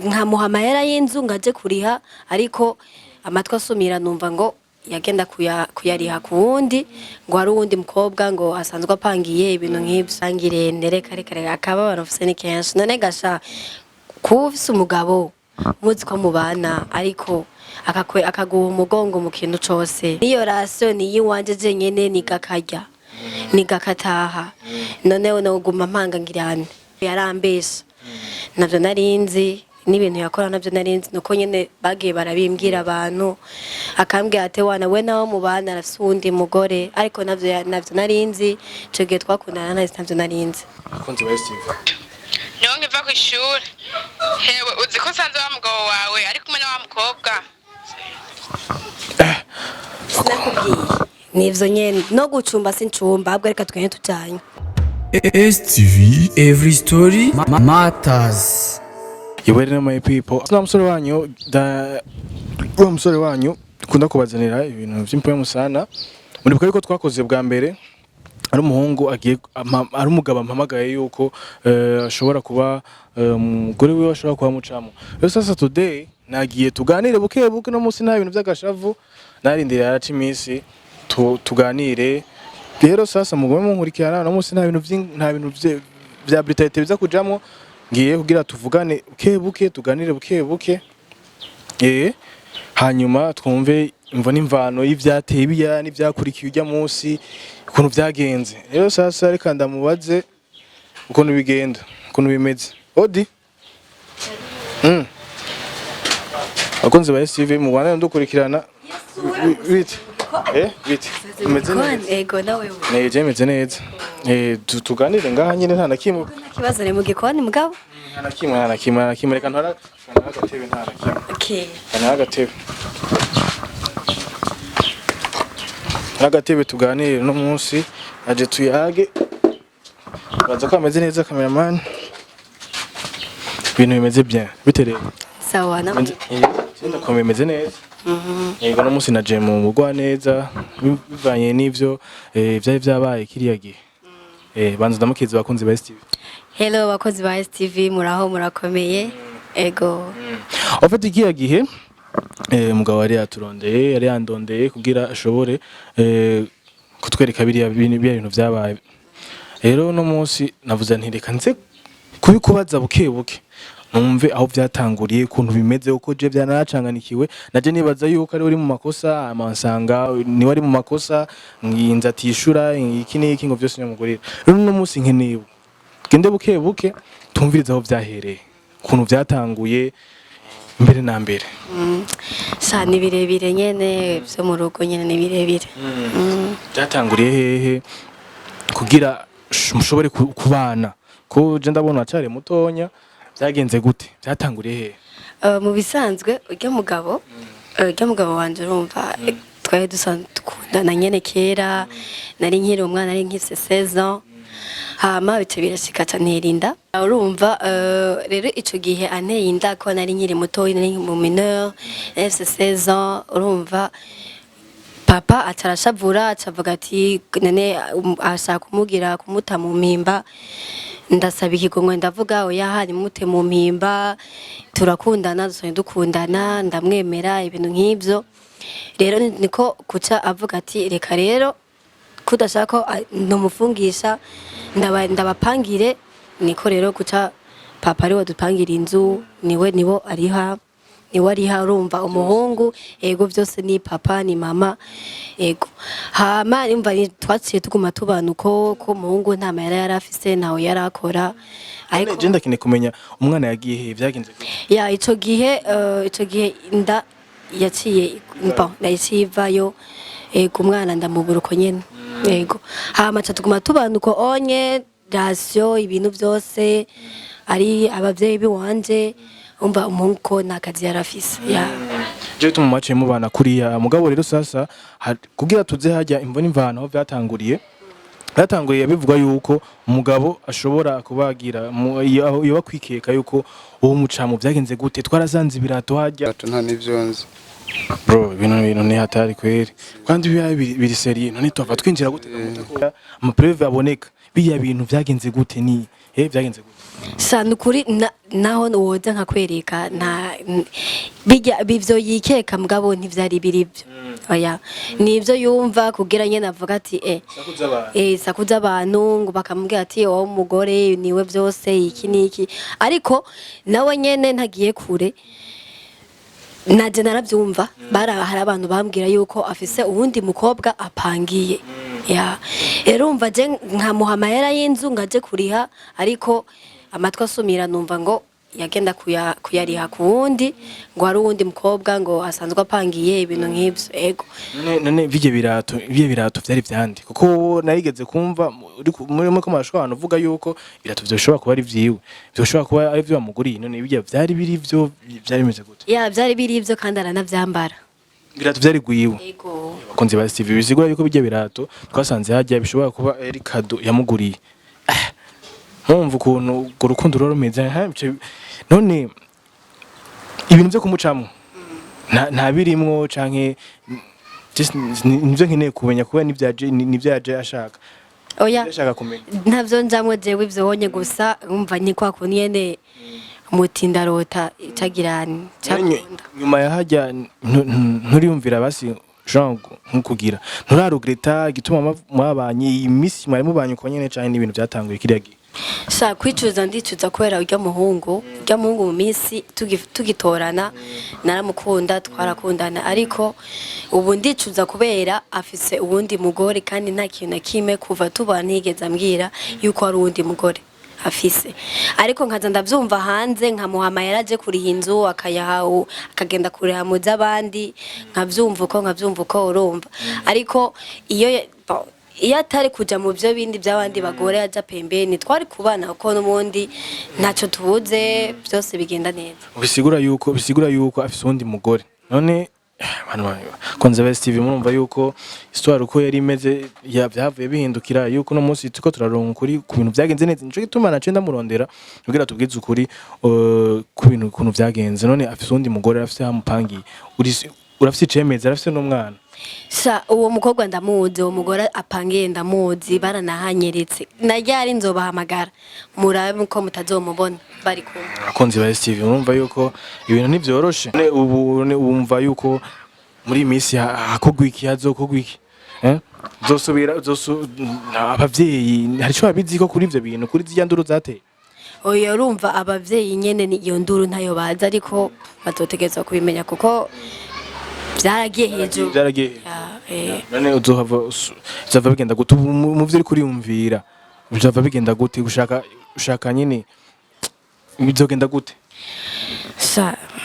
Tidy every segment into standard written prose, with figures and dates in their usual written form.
nkamuha amahera y'inzu ngaje kuriha ariko amatwi asumira numva ngo yagenda kuyariha ku wundi ngo hari uwundi mukobwa ngo asanzwe apangiye ibintu nk'ibyo sangire nereka reka akaba barofise ni kenshi none gasha kufise umugabo muzi ko mubana ariko akaguha umugongo mu kintu cose niyo rasyo ni yiwanje jenyene nigakarya nigakataha none uguma mpanga ngirane yarambesha navyo narinzi n'ibintu yakora navyo narinzi nuko nyene bagiye barabimbwira abantu akambwira ate wana we nawo mubana arafise uwundi mugore ariko navyo narinzi ico gihe twakundana navyo narinzi akunze ba Steve niho nkiva kw'ishuri hewe uzi ko nsanze wa mugabo wawe ari kumwe na wa mukobwa nivyo nyene no gucumba sincumba ahubwo reka twene tujanye STV every story matters. Yewere my people. Sina musore wanyu uwo musore wanyu dukunda kubazanira ibintu by'impoyo sana. Muribuka yuko twakoze bwa mbere ari umuhungu agiye ari umugabo ampamagaye yuko ashobora kuba umugore wiwe ashobora kuba mucamo. Rero sasa today nagiye tuganire buke no munsi nta bintu by'agashavu narindira yaraca iminsi tuganire. Rero sasa mugome munkurikirana no munsi nta bintu bya Britanite biza kujamo ngiye kugira tuvugane buke tuganire buke hanyuma twumve imvo n'imvano y'ivyateye biya n'ivyakurikiye ujya munsi ukuntu byagenze. Rero sasa reka ndamubaze ukuntu bigenda ukuntu bimeze odi akunze ba STV mu Rwanda ndukurikirana bite bite umeze neza ego nawe neje meze neza tuganire ngaha nyine nta nakimwe kibazo ne mugikoni mugabo nta nakimwe reka ntara agatebe nta nakimwe okay nta agatebe agatebe tuganire no munsi aje tuyage baza ko ameze neza cameraman ibintu bimeze bien bitereye sawa na Senda ko bimeze neza yego no munsi naje mu mugwa neza bivanye n'ivyo byari byabaye kiriya gihe banza ndamukiza bakunzi ba STV. Hello bakozi ba STV muraho murakomeye ego ofite ikiya gihe umugabo yari yaturondeye yari yandondeye kugira ashobore kutwereka biriya bintu byabaye. Rero no munsi navuze nti reka nze kubikubaza buke numve aho byatanguriye kuntu bimeze uko je byanacanganikiwe naje nibaza yuko ari uri mu makosa amansanga ni wari mu makosa nginza tishura iki niki ngo byose nyamugurira. Rero no munsi nkeneye gende buke tumviriza aho byahereye kuntu byatanguye mbere na mbere sa ni birebire nyene byo mu rugo nyene ni birebire byatanguriye hehe kugira mushobore kubana ko je ndabona acare mutonya byagenze gute byatanguriye hehe mu bisanzwe urya mugabo wanje urumva twari dusanzwe dukundana nyene kera nari nkiri umwana nari nkifise 16 ans hama bice birashikata ntirinda urumva rero ico gihe anteye inda ko nari nkiri muto nari mu mineur nafise 16 ans urumva papa atarashavura acavuga ati none ashaka kumugira kumuta mu mpimba ndasaba ikigongwe ndavuga oya hari mute mu mpimba turakundana dukundana ndamwemera ibintu nk'ibyo. Rero niko kuca avuga ati reka rero kudashaka ndumufungisha ndabapangire niko rero kuca papa ari wadupangira inzu nibo ariha urumva umuhungu ego byose ni papa ni mama ego hama imva twaciye tuguma tubana uko ko umuhungu nta mayara yarafise naho yarakora ariko je ndakine kumenya umwana yagiye he byagenze ya ico gihe inda yaciye nayivayo ego umwana ndamubura uko nyene ego hama tuguma tubana uko onye rasyo ibintu byose ari abavyeyi biwanje umva umuko nakazi yarafise ya je tumumaciye mubana kuriya mugabo rero sasa kugira tuze hajya imvuna imvana aho byatanguriye bivuga yuko umugabo ashobora kubagira iyo bakwikeka yuko uwo mucamo byagenze gute twarasanze ibirato hajya nta nivyonze bro ibintu ni hatari kweri kandi biri serie none twava twinjira gute ama preuve aboneka biya bintu byagenze gute ni byagenze gute sana ukuri naho woza nkakwereka bijya bivyo yikeka mugabo ntivyari biribyo oya nivyo yumva kugira nyene avuga ati sakuza abantu ngo bakamubwira ati wowe umugore niwe byose iki niki ariko nawe nyene ntagiye kure naje naravyumva hari abantu bambwira yuko afise uwundi mukobwa apangiye urumva je nkamuha amahera y'inzu ngaje kuriha ariko amatwi asumira numva ngo yagenda kuyariha ku wundi ngo hari uwundi mukobwa ngo asanzwe apangiye ibintu nk'ibyo ego none bije birato byari vyandi kuko narigeze kumva muri ko mashwana uvuga yuko birato byoshobora kuba ari vyiwe byoshobora kuba ari vyo bamuguriye none bije byari biri vyo byari bimeze gute byari biri vyo kandi aranavyambara birato byari gwiwe ego bakunze ba Steve bisigura yuko bije birato twasanze hajya bishobora kuba ari kado yamuguriye nkumva ukuntu urwo rukundo rumeze none ibintu byo kumucamo nta birimwo canke nivyo nkeneye kumenya kuba nivyaje ashaka oya ashaka kumenya ntavyo njamwe jewe ivyo wonye gusa umva ni kwa kuntu nyene mutindarota itagirani nyuma ya hajya nturiyumvira basi Jean nkukugira nturarugreta gituma mwabanye imisi mwari mubanye uko nyene cyane n'ibintu byatanguye kiriya gihe kwicuza ndicuza kubera urya muhungu mu minsi tugitorana naramukunda twarakundana ariko ubu ndicuza kubera afise uwundi mugore kandi nta kintu na kimwe kuva tubana ntigeze ambwira yuko ari uwundi mugore afise ariko nkaza ndavyumva hanze nkamuha amahera aje kuriha inzu akayahawe akagenda kuriha mu z'abandi nkavyumva uko urumva ariko iyo atari kuja mu byo bindi by'abandi bagore aja pembeni twari kubana kuko n'ubundi ntacyo tubuze byose bigenda neza bisigura yuko afise uwundi mugore none konze ba Steve murumva yuko histoire uko yari imeze byavuye bihindukira yuko no munsi tuko turaronka ukuri ku bintu byagenze neza nico gituma nace ndamurondera kugira tubwize ukuri ku bintu ukuntu byagenze none afise uwundi mugore afise hamupangiye urafise icemeza arafise n'umwana uwo mukobwa ndamuzi uwo mugore apangiye ndamuzi baranahanyeretse naryari nzobahamagara murabe ko mutazomubona bari kumwe akonze ba Steve murumva yuko ibintu ntivyoroshe ubu wumva yuko muri imisi hakogwa iki hazokogwa iki zosubira abavyeyi hari cyo babizi ko kuri ivyo bintu kuri zijya nduru zateye oya urumva abavyeyi nyene ni iyo nduru ntayo baza ariko batotegezwa kubimenya kuko byaragiye hejuru none uzohava bigenda gute mu vyo uri kuriyumvira uzohava bigenda gute ushaka nyine bizogenda gute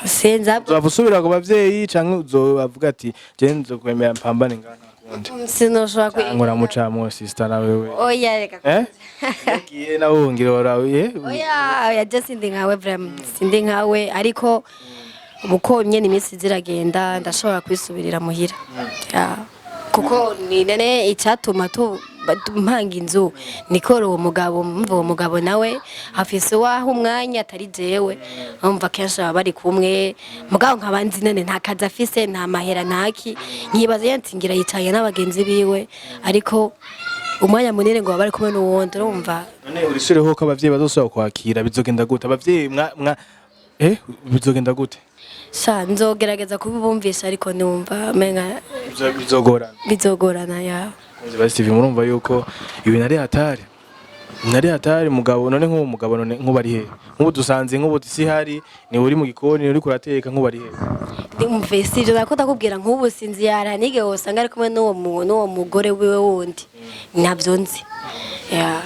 senza uzohava usubira ku bavyeyi canke uzobavuga ati je nzokwemera mpambane ngana sinoshobora kwangura mucamo sister na wewe oya reka kiye na wongire warawe oya je sindi nkawe vraiment sindi nkawe ariko uko nyene imisi ziragenda ndashobora kwisubirira muhira kuko ni nene icyatuma mpanga inzu nikora uwo mugabo nawe afise waho umwanya atari jewe umva kenshi baba bari kumwe mugabo nkabanzi nene nta kazi afise nta mahera ntaki nkibaza yantingira yicaye n'abagenzi biwe ariko umwanya munini ngo bari kumwe n'uwundi urumva none urisureho ko abavyeyi bazosaba kwakira bizogenda gute abavyeyi bizogenda gute nzogerageza kubibumvisha ariko numva menga bizogorana ya ba Steve murumva yuko ibintu ari hatari mugabo none nk'uwo mugabo none nk'ubari he nk'ubu dusanze nk'ubu sihari ni uri mu gikoni uri kurateka nk'ubari he ndumve sije nakota kubwira nk'ubu sinzi yaranige usanga ari kumwe n'uwo mugore wiwe wundi nabyo nzi ya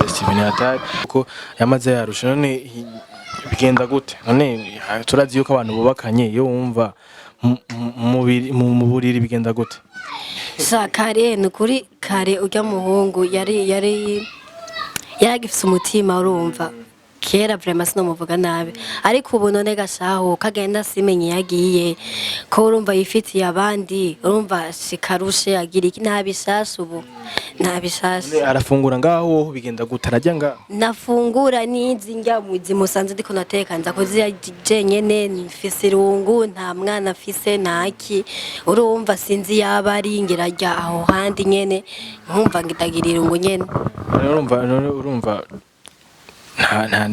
Steve ni hatari kuko yamaze yarusha none bigenda gute none turazi yuko abantu bubakanye iyo wumva mu buriri bigenda gute kare nukuri kare ujya muhungu yari yaragifise umutima urumva kera vraiment sinomuvuga nabi ariko ubu none gashaho kagenda simenye yagiye ko urumva yifitiye abandi urumva shikarushe agira iki ntabishasha ubu ntabishasha arafungura ngaho bigenda gutarajya nga nafungura nizi njya muzi musanze ndiko nateka nza ko jenyene mfise irungu nta mwana afise ntaki urumva sinzi yabari ngirajya aho handi nyene nkumva ngitagira irungu nyene urumva nta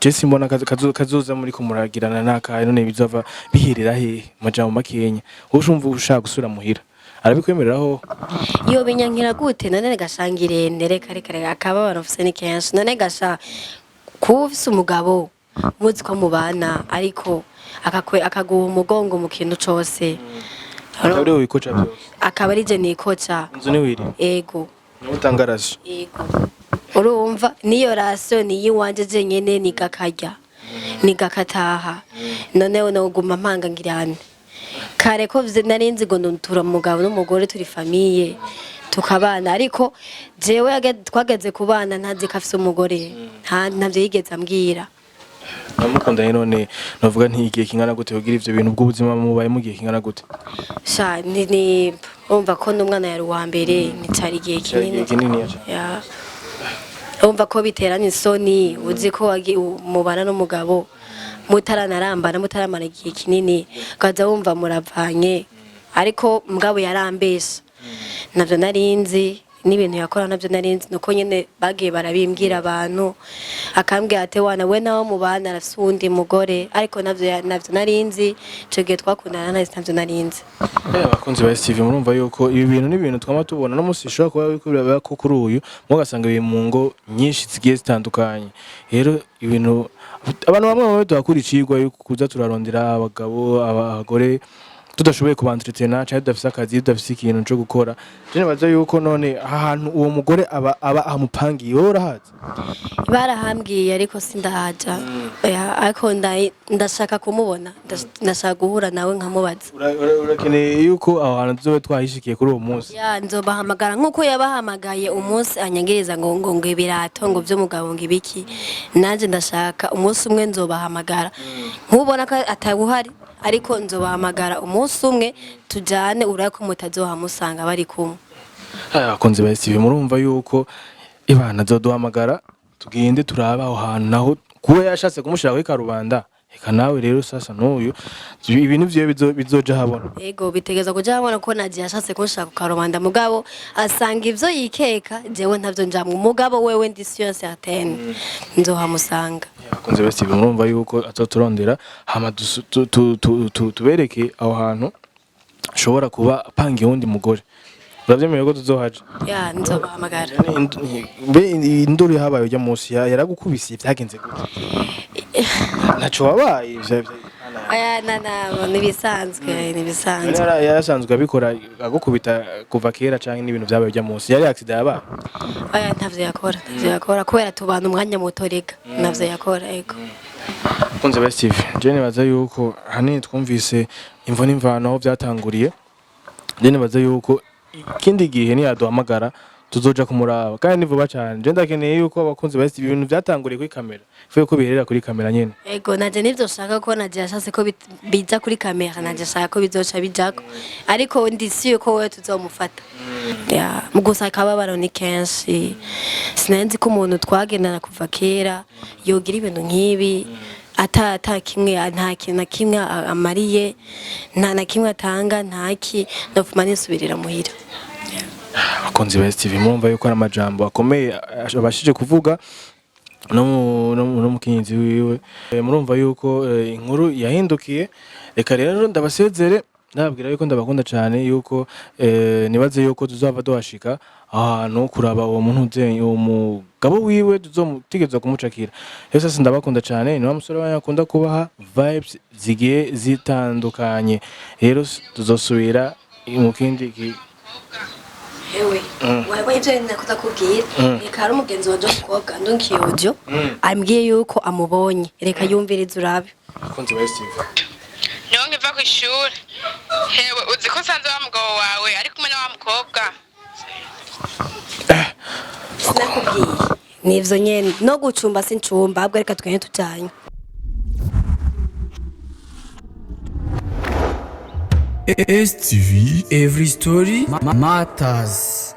Jesse mbona kazoza muri kumuragirana nakaye none bizova bihirira he majambo makenya ushumva ushaka gusura muhira arabikwemereraho iyo binyankira gute none gashangire ndere kare akaba barofise ni kenshi none gasha kufise umugabo muzi ko mubana ariko akaguha umugongo mu kintu cose Ari wikoca byose akaba ari je nikoca inzu ni wiri ego n'utangaraje ego urumva niyo raso niyi wanje je nyene nigakarya nigakataha none unoguma mpanga ngirane kare ko narinzi ngo ntura mugabo n'umugore turi famille tukabana ariko jewe twageze kubana ntazi kafise umugore ntavyo yigeze ambwira namukundanye none navuga ntigiye kingana gute kugira ivyo bintu bw'ubuzima mubaye mu gihe kingana gute sha ni umva ko n'umwana yari uwa mbere nicari igihe kinini ya umva ko biterana isoni uzi ko mubana n'umugabo mutaranarambana mutaramara igihe kinini kaza wumva muravanye ariko mugabo yarambesha navyo narinzi n'ibintu yakora navyo narinzi nuko nyene bagiye barabimbwira abantu akambwira ate wana we nawo mubana arafise uwundi mugore ariko navyo narinzi ico gihe twakundana navyo narinzi abakunzi ba STV murumva yuko ibi bintu n'ibintu twama tubona no musi shobora kuba bikurira ko kuri uyu mugasanga biri mu ngo nyinshi zigiye zitandukanye rero ibintu abantu bamwe bakuri icigwa yuko kuza turarondera abagabo abagore tudashoboye kubantrena cyane tudafise akazi tudafise ikintu cyo gukora je baza yuko none ahantu uwo mugore aba amupangiye urahaza barahambwiye ariko sindahaja ariko ndashaka kumubona ndashaka guhura nawe nkamubaza urakeneye yuko aho hantu tuzobe twahishikiye kuri uwo munsi ya nzobahamagara nkuko yabahamagaye umunsi anyangereza ngo ibirato ngo vy'umugabo ngo ibiki nanje ndashaka umunsi umwe nzobahamagara nkubona ko ataguhari ariko nzobahamagara umunsi umwe tujane urako mutazohamusanga bari kumwe abakunzi ba STV murumva yuko ibana zoduhamagara tugende turaba aho hantu naho kuba yashatse kumushira kuri karubanda eka nawe rero sasa n'uyu ibintu vyo bizoja habona ego bitegeza kuja habona ko nagiye yashatse kumushira ku karubanda mugabo asanga ivyo yikeka jewe ntavyo njamwe umugabo wewe ndi science atene nzohamusanga abakunzi ba STV murumva yuko azoturondera hama tubereke aho hantu ashobora kuba apangiye wundi mugore uravyemeye ko tuzohaje ya nzobahamagara mbe induru yahabaye ujya munsi yaragukubise byagenze gute ntaco wabaye aya nibisanzwe yarasanzwe abikora agukubita kuva kera canke n'ibintu vyabaye ujya munsi yari accident yabaye aya ntavyo yakora kubera tubana umwanya muto rega ntavyo yakora ego kunze ba STV Jene baza yuko hanini twumvise imvo n'imvano aho byatanguriye Jene baza yuko ikindi gihe ni yaduhamagara tuzoja kumuraba kandi nivuba cyane je ndakeneye yuko abakunzi ba STV ibintu byatanguriye kuri kamera fuye ko biherera kuri kamera nyene ego naje nivyo shaka ko naje yashatse ko biza kuri kamera naje shaka ko bizoca bijako ariko ndisiye ko wewe tuzomufata ya mugusa kababaro ni kenshi sinenzi ko umuntu twagendana kuva kera yogira ibintu nkibi ata kimwe nta kintu na kimwe amariye nta na kimwe atanga ntaki ndofuma nisubirira muhira abakunzi ba STV mumva yuko ari amajambo akomeye abashije kuvuga no mukinyizi wiwe murumva yuko inkuru yahindukiye reka rero ndabasezere nababwira yuko ndabakunda cyane yuko nibaze yuko tuzava dohashika ahantu kuraba uwo muntu uwo mugabo wiwe tuzomutigeza kumucakira rero sasa ndabakunda cyane ni wa musore wanyakunda kubaha vibes zigiye zitandukanye rero tuzosubira mu kindi ewe wabaye ibyo nakuza kubwira reka hari umugenzi wa Jokobwa ndunkiye audio ambwiye yuko amubonye reka yumvirize urabe akunze ba STV niyo nkiva ku ishuri hewe uzi ko usanze wa mugabo wawe ari kumwe na wa mukobwa sinakubwiye nivyo nyene no gucumba sincumba ahubwo reka twene tujanye STV, every story matters.